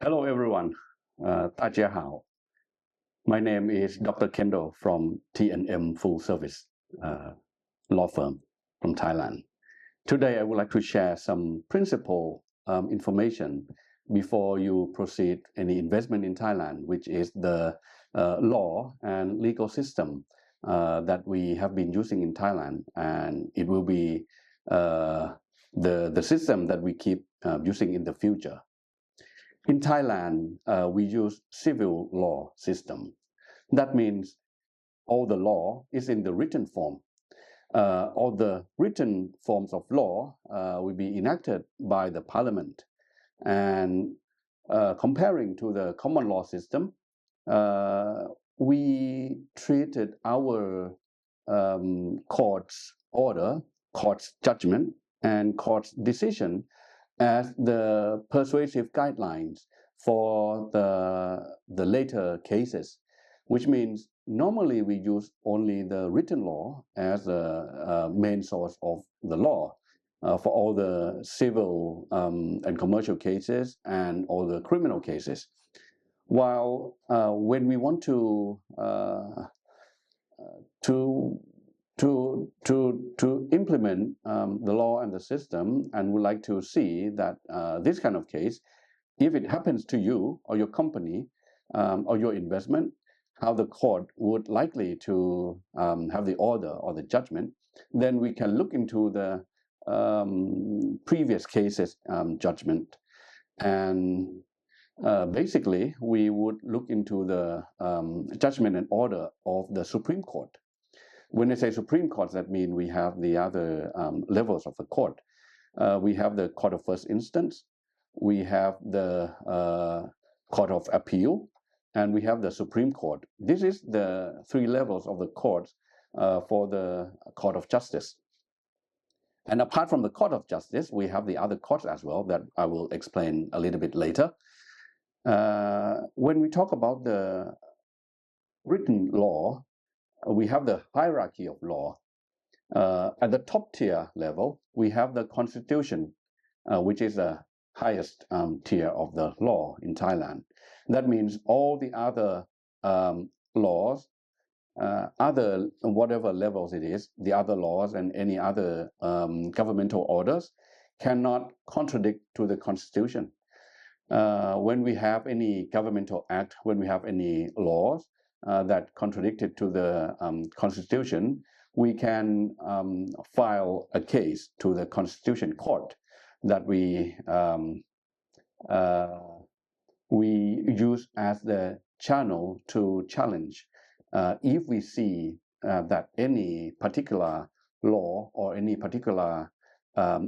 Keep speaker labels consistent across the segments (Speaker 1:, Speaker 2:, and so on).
Speaker 1: Hello everyone, 大家好. My name is Dr. Kendo from T&M Full Service Law Firm from Thailand. Today I would like to share some principal information before you proceed any investment in Thailand, which is the law and legal system that we have been using in Thailand, and it will be the system that we keep using in the future. In Thailand, we use civil law system. That means all the law is in the written form. All the written forms of law will be enacted by the parliament. And comparing to the common law system, we treated our court's order, court's judgment, and court's decision as the persuasive guidelines for the later cases, which means normally we use only the written law as a main source of the law for all the civil and commercial cases and all the criminal cases. While when we want to implement the law and the system, and would like to see that this kind of case, if it happens to you or your company or your investment, how the court would likely to have the order or the judgment, then we can look into the previous cases judgment, and basically we would look into the judgment and order of the Supreme Court. When I say Supreme Court, that means we have the other levels of the court. We have the Court of First Instance, we have the Court of Appeal, and we have the Supreme Court. This is the three levels of the courts for the Court of Justice. And apart from the Court of Justice, we have the other courts as well that I will explain a little bit later. When we talk about the written law, we have the hierarchy of law. At the top tier level, we have the Constitution, which is the highest tier of the law in Thailand. That means all the other laws, other whatever levels it is, the other laws and any other governmental orders cannot contradict to the Constitution. When we have any governmental act, when we have any laws that contradicted to the Constitution, we can file a case to the Constitution Court that we use as the channel to challenge if we see that any particular law or any particular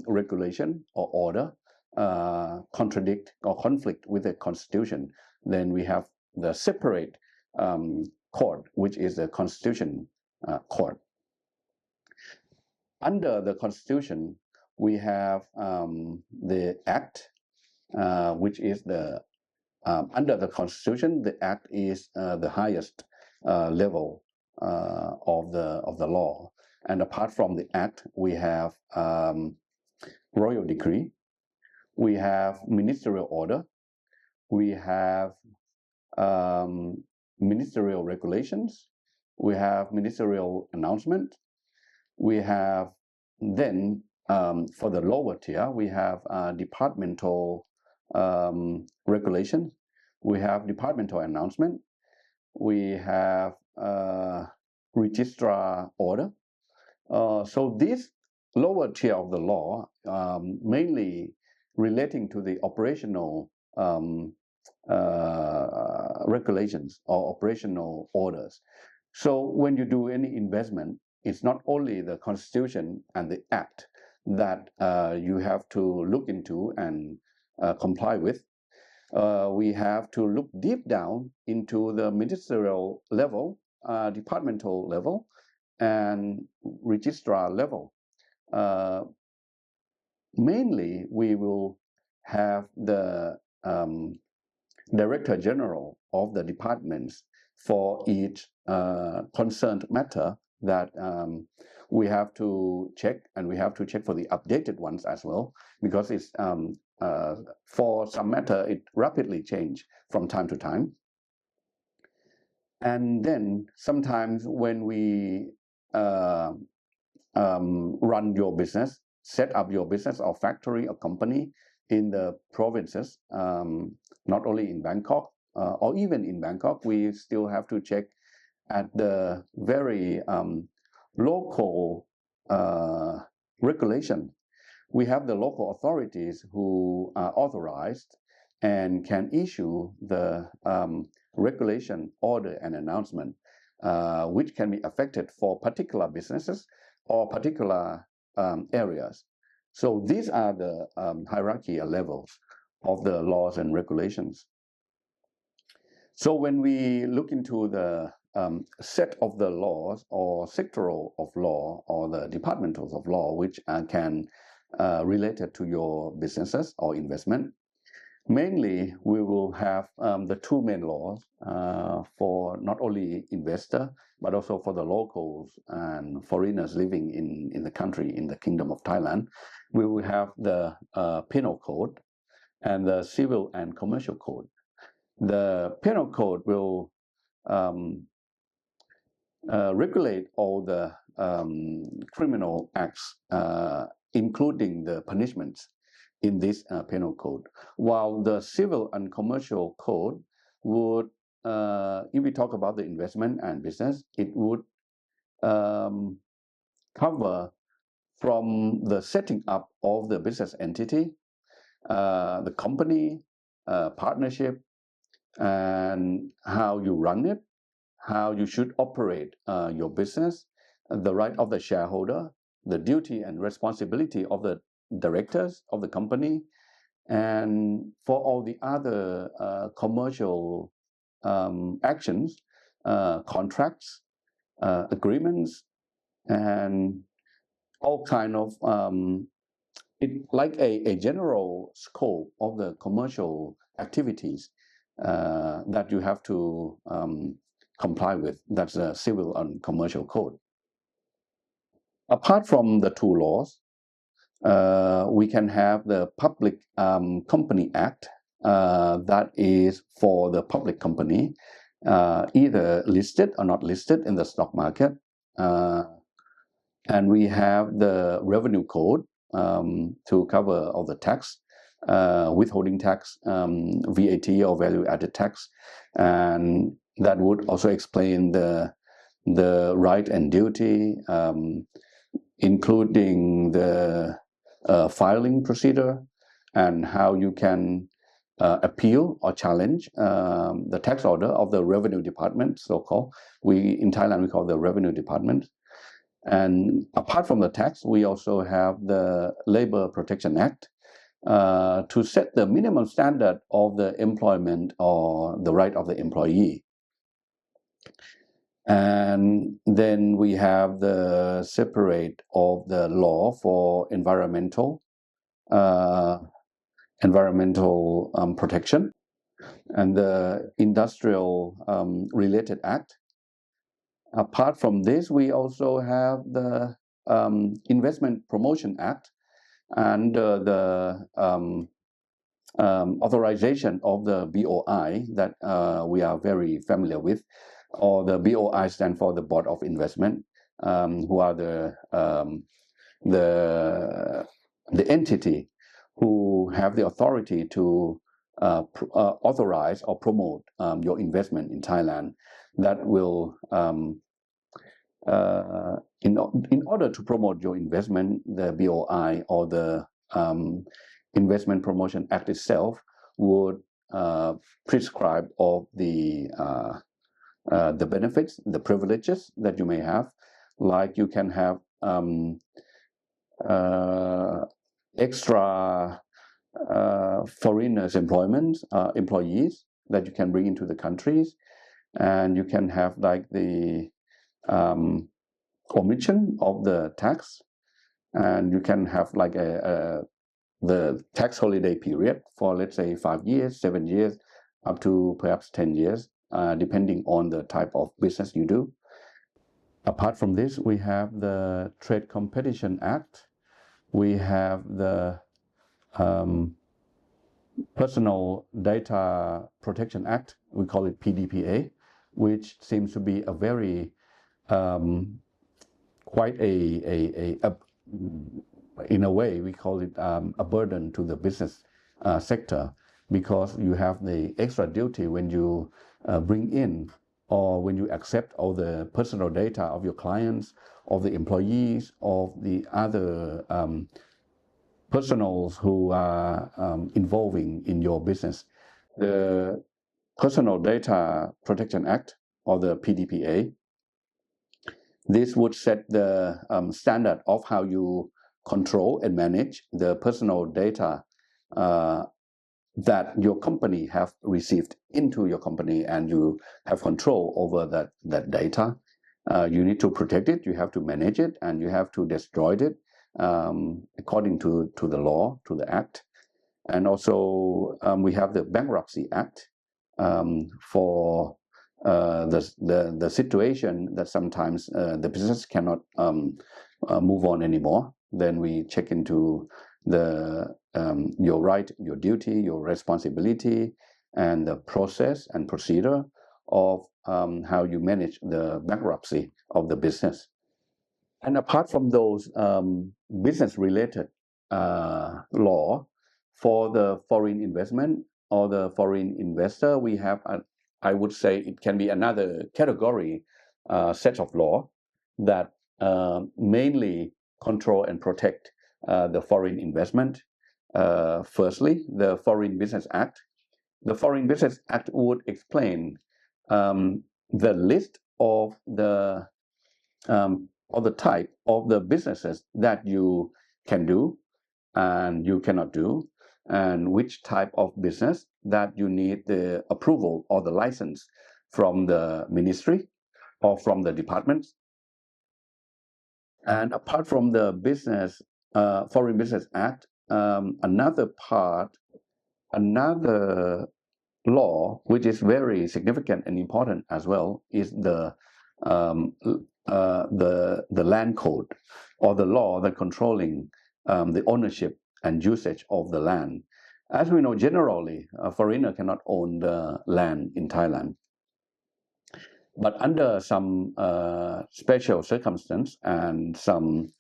Speaker 1: regulation or order contradict or conflict with the Constitution. Then we have the separate court, which is the Constitution Court. Under the Constitution, we have the Act, which is the under the Constitution, the Act is the highest level of the law. And apart from the Act, we have Royal Decree, we have Ministerial Order, we have Ministerial Regulations, we have Ministerial Announcement, we have then for the lower tier, we have departmental regulations, we have departmental announcement, we have registrar order. So this lower tier of the law mainly relating to the operational regulations or operational orders. So when you do any investment, it's not only the Constitution and the Act that you have to look into and comply with. We have to look deep down into the ministerial level, departmental level, and registrar level. Mainly, we will have the Director General of the departments for each concerned matter that we have to check, and we have to check for the updated ones as well, because it's for some matter it rapidly change from time to time. And then sometimes when we run your business, set up your business or factory or company in the provinces, not only in Bangkok or even in Bangkok, we still have to check at the very local regulation. We have the local authorities who are authorized and can issue the regulation, order, and announcement, which can be affected for particular businesses or particular areas. So these are the hierarchy levels of the laws and regulations. So when we look into the set of the laws or sectoral of law or the departmentals of law which can related to your businesses or investment, mainly we will have the two main laws for not only investor but also for the locals and foreigners living in the country, in the Kingdom of Thailand. We will have the Penal Code and the Civil and Commercial Code. The Penal Code will regulate all the criminal acts, including the punishments in this penal code, while the Civil and Commercial Code would, if we talk about the investment and business, it would cover from the setting up of the business entity, the company, partnership, and how you run it, how you should operate your business, the right of the shareholder, the duty and responsibility of the directors of the company, and for all the other commercial actions, contracts, agreements, and all kind of like a general scope of the commercial activities that you have to comply with. That's the Civil and Commercial Code. Apart from the two laws, we can have the Public Company Act that is for the public company, either listed or not listed in the stock market. And we have the Revenue Code to cover all the tax, withholding tax, VAT or value added tax, and that would also explain the right and duty, including the filing procedure and how you can appeal or challenge the tax order of the revenue department, so-called. In Thailand we call the revenue department. And apart from the tax, we also have the Labor Protection Act to set the minimum standard of the employment or the right of the employee. And then we have the separate of the law for environmental protection and the industrial related act. Apart from this, we also have the Investment Promotion Act and the authorization of the BOI that we are very familiar with, or the BOI stand for the Board of Investment, who are the entity who have the authority to authorize or promote your investment in Thailand. That will in order to promote your investment, the BOI or the Investment Promotion Act itself would prescribe all the benefits, the privileges that you may have, like you can have extra foreigners employees that you can bring into the countries, and you can have like the omission of the tax, and you can have like the tax holiday period for, let's say, 5 years, 7 years, up to perhaps 10 years, depending on the type of business you do. Apart from this, we have the Trade Competition Act. We have the Personal Data Protection Act. We call it PDPA, which seems to be a very quite in a way we call it a burden to the business sector, because you have the extra duty when you bring in or when you accept all the personal data of your clients, of the employees, of the other personals who are involving in your business. The Personal Data Protection Act, or the PDPA, this would set the standard of how you control and manage the personal data that your company have received into your company, and you have control over that data. You need to protect it, you have to manage it, and you have to destroy it according to the law, to the act. And also we have the Bankruptcy Act for the situation that sometimes the business cannot move on anymore. Then we check into the your right, your duty, your responsibility, and the process and procedure of how you manage the bankruptcy of the business. And apart from those business-related law, for the foreign investment or the foreign investor, we have, I would say it can be another category set of law that mainly control and protect the foreign investment. Firstly, the Foreign Business Act. The Foreign Business Act would explain the list of the type of the businesses that you can do and you cannot do, and which type of business that you need the approval or the license from the ministry or from the departments. And apart from the Foreign Business Act, another law which is very significant and important as well is the land code, or the law that controlling the ownership and usage of the land. As we know, generally, a foreigner cannot own the land in Thailand. But under some special circumstance and some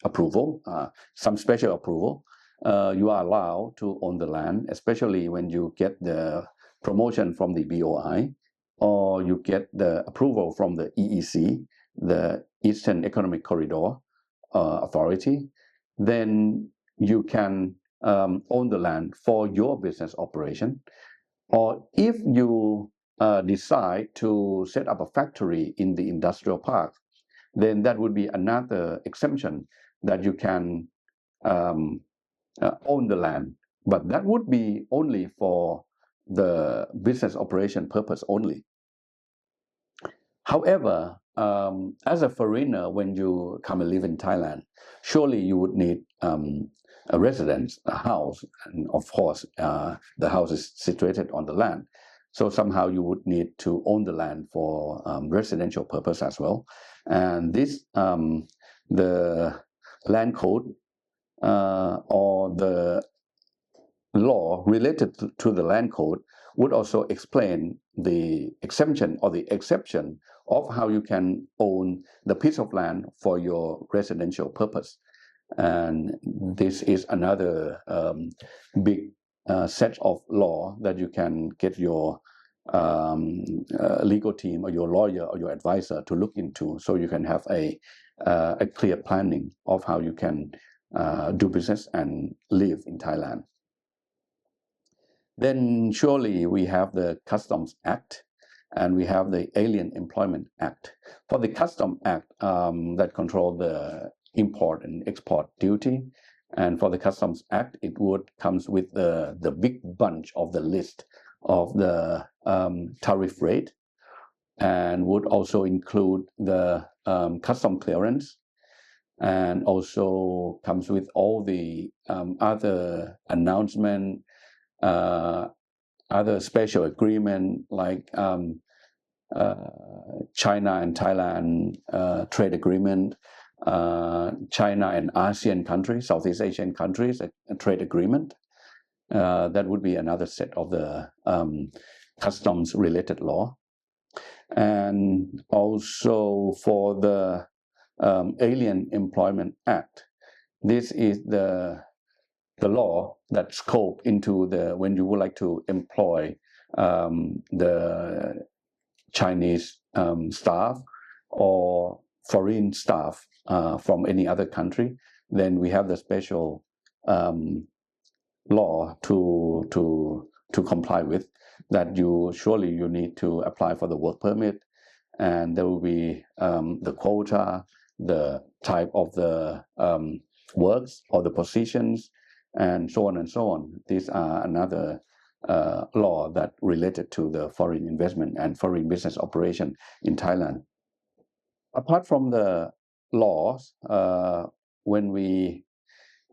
Speaker 1: special approval, you are allowed to own the land, especially when you get the promotion from the BOI, or you get the approval from the EEC, the Eastern Economic Corridor Authority. Then you can own the land for your business operation. Or if you decide to set up a factory in the industrial park, then that would be another exemption that you can own the land. But that would be only for the business operation purpose only. However, as a foreigner, when you come and live in Thailand, surely you would need a residence, a house, and of course, the house is situated on the land. So somehow you would need to own the land for residential purpose as well. And this, the land code or the law related to the land code would also explain the exemption or the exception of how you can own the piece of land for your residential purpose. And this is another big set of law that you can get your legal team or your lawyer or your advisor to look into, so you can have a clear planning of how you can do business and live in Thailand. Then surely we have the Customs Act, and we have the Alien Employment Act. For the Customs Act, that control the import and export duty, and for the Customs Act, it would comes with the big bunch of the list of the tariff rate, and would also include the custom clearance, and also comes with all the other announcement, other special agreement like China and Thailand trade agreement, China and ASEAN countries, Southeast Asian countries, a trade agreement. That would be another set of the customs related law. And also for the Alien Employment Act, this is the law that scope into the when you would like to employ the Chinese staff or foreign staff from any other country, then we have the special law to comply with, that you need to apply for the work permit, and there will be the quota, the type of the works or the positions, and so on and so on. These are another law that related to the foreign investment and foreign business operation in Thailand. Apart from the laws, when we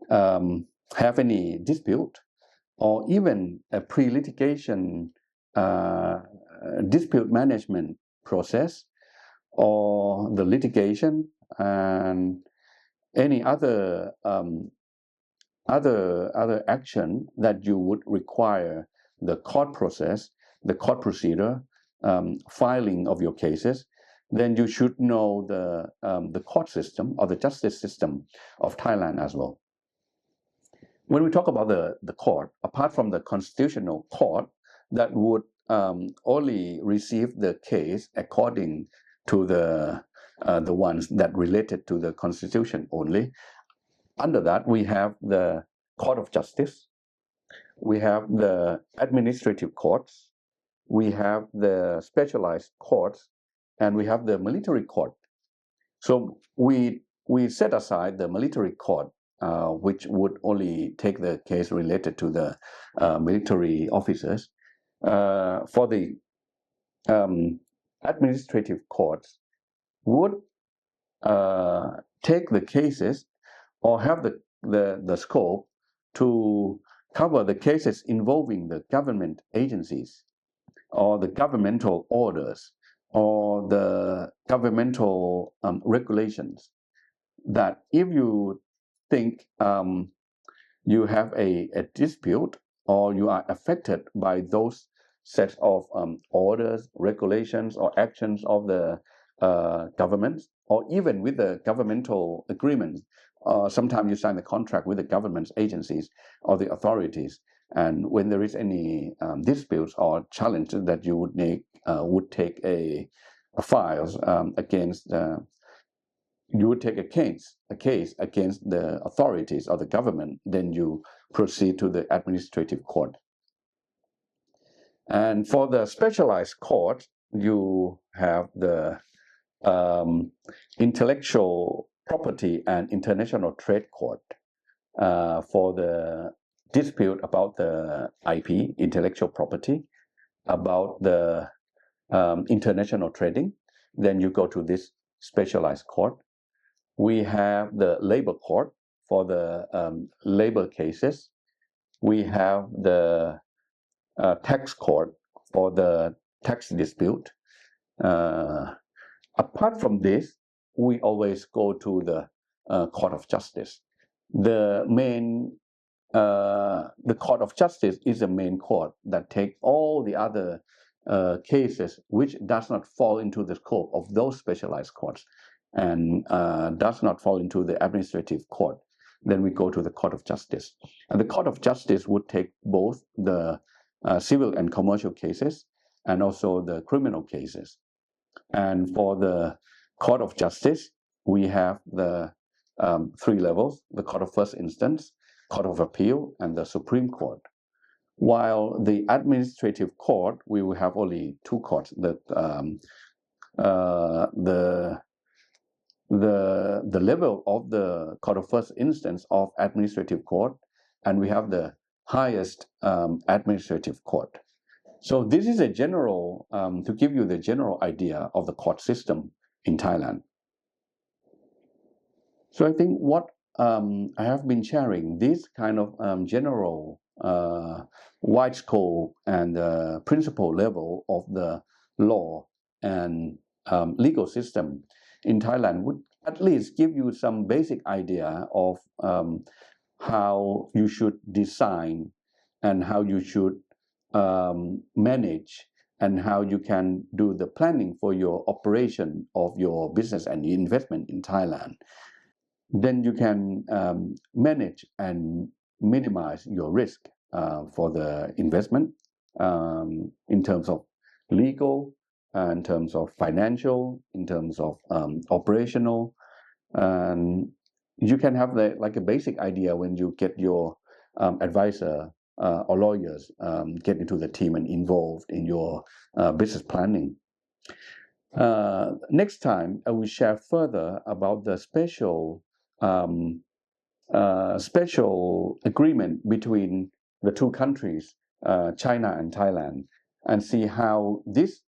Speaker 1: have any dispute or even a pre-litigation dispute management process, or the litigation and any other other action that you would require the court process, the court procedure, filing of your cases, then you should know the court system or the justice system of Thailand as well. When we talk about the court, apart from the constitutional court that would only receive the case according to the ones that related to the constitution only, under that we have the Court of Justice, we have the administrative courts, we have the specialized courts, and we have the military court. So we set aside the military court, which would only take the case related to the military officers. For the administrative courts would take the cases or have the scope to cover the cases involving the government agencies or the governmental orders or the governmental regulations, that if you think you have a dispute or you are affected by those sets of orders, regulations, or actions of the government, or even with the governmental agreements, sometimes you sign the contract with the government agencies or the authorities, and when there is any disputes or challenges that you would take a files against you would take a case against the authorities or the government, then you proceed to the administrative court. And for the specialized court, you have the intellectual property and international trade court for the dispute about the IP, intellectual property, about the international trading. Then you go to this specialized court. We have the labor court for the labor cases. We have the tax court for the tax dispute. Apart from this, we always go to the Court of Justice. The Court of Justice is the main court that takes all the other cases which does not fall into the scope of those specialized courts and does not fall into the administrative court. Then we go to the Court of Justice. And the Court of Justice would take both the civil and commercial cases and also the criminal cases. And for the Court of Justice, we have the three levels: the Court of First Instance, Court of Appeal, and the Supreme Court. While the administrative court, we will have only two courts: the level of the Court of First Instance of administrative court, and we have the highest administrative court. So this is a general, to give you the general idea of the court system in Thailand. So I think what I have been sharing, this kind of general wide scope and principle level of the law and legal system in Thailand would at least give you some basic idea of how you should design and how you should manage and how you can do the planning for your operation of your business and investment in Thailand. Then you can manage and minimize your risk for the investment in terms of legal, in terms of financial, in terms of operational, and you can have like a basic idea when you get your advisor or lawyers get into the team and involved in your business planning. Next time, I will share further about the um, special agreement between the two countries, China and Thailand, and see how this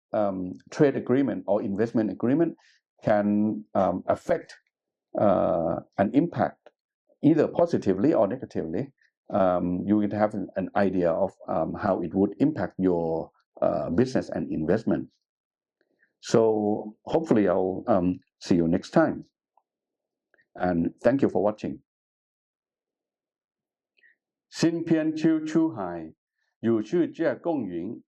Speaker 1: trade agreement or investment agreement can affect and impact either positively or negatively. You would have an idea of how it would impact your business and investment. So hopefully I'll see you next time. And thank you for watching. 新篇秋出海，有趣这公云